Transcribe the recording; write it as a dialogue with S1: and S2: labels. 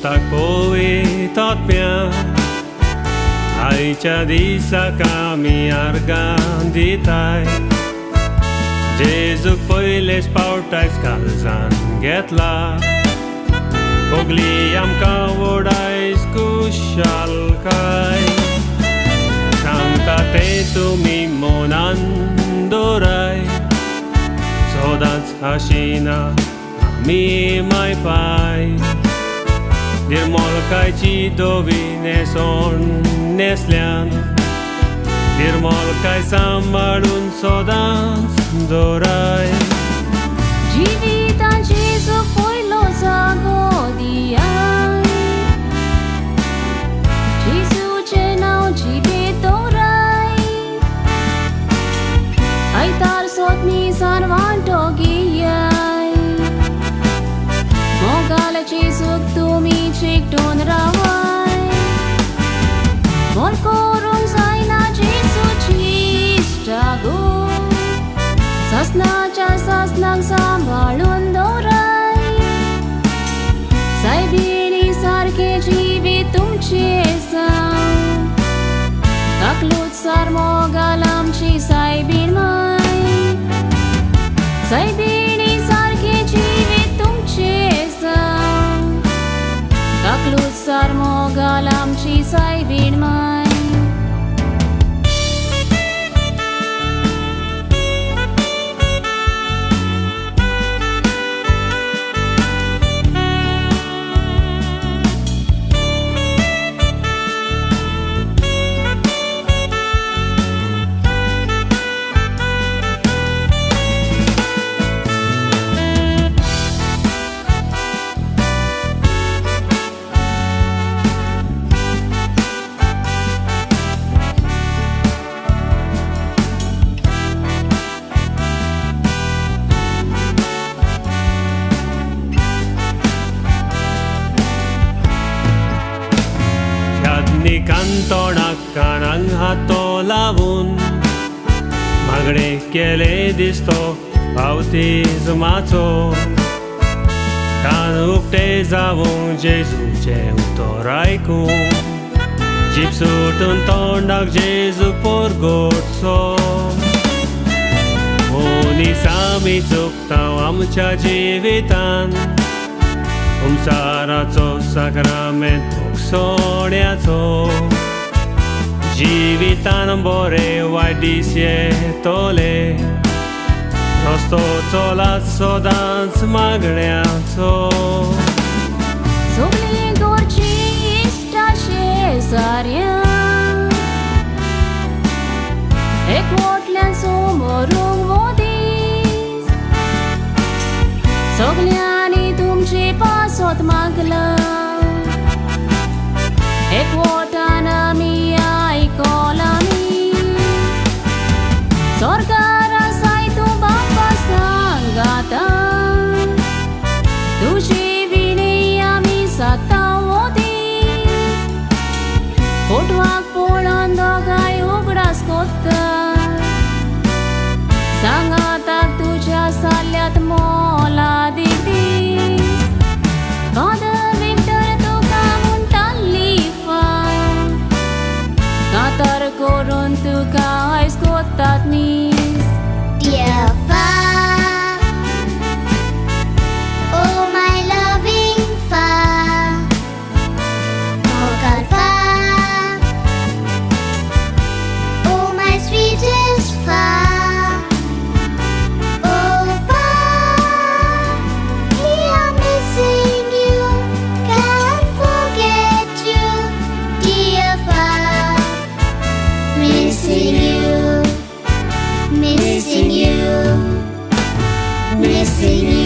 S1: tagpuin at miya ay di sa kami argan ditay Jezu poiles pautais kalzan getla Pogliam kavodais kushal kai Sancta te tumi monandorai Sodat hashina mi mai pai Dirmol kai ci dovine son neslian Dirmol kai samarun sodans dorai
S2: Jivitan Jezu poilo zagodiai Jezu cenau jivitorai Aitar sot mi sarvan togiai Mogalla Jezu tumi cikton rawai Mol korung zaina Jezu cistago Sasnacha sasnang sambalun dorai Saibini sarke जीवित तुमचे सांग Taklut sar Mogallamची सायबीण माय सायबीणी सारखे जीवित तुमचे सांग Taklut sar Mogallamची सायबीण my
S1: Kantonakan hato lavun Magde केले दिसतो बावतिजमाचो कान उक्ते जावं जेजूचे उतर आयकून जीप सुटून तोंडाक जेजू पोरगोटचो मनीस आमी चुकतांव आमच्या जिवितान संसाराचो साक्रामेंत सोण्याचो जिवितान बरे वायट दीस येतले रस्तो चोलात सदांच मागण्याचो
S2: सगळीं गोरची इश्टा शेजाऱ्यां एकवटल्यान समोरूंक मोदीस सगळ्यांनी तुमची पासत मागला एकवटान आमी आयकोलामी स्वर्गार आसाय तूं बापा सांगाता तुजी विणी आमी सातांव दीस फोटवाक पळोवन दोगांय उगडास कोत्ता सांगाताक तुज्या साल्ल्यात मोलादीक दीस Katar koron tuka ais kotat mis
S3: Dear Father, oh my loving Father, oh God Father, oh my sweetest Father, oh Father, we are missing you, can't forget you, dear Father. Missing you, missing you, missing you.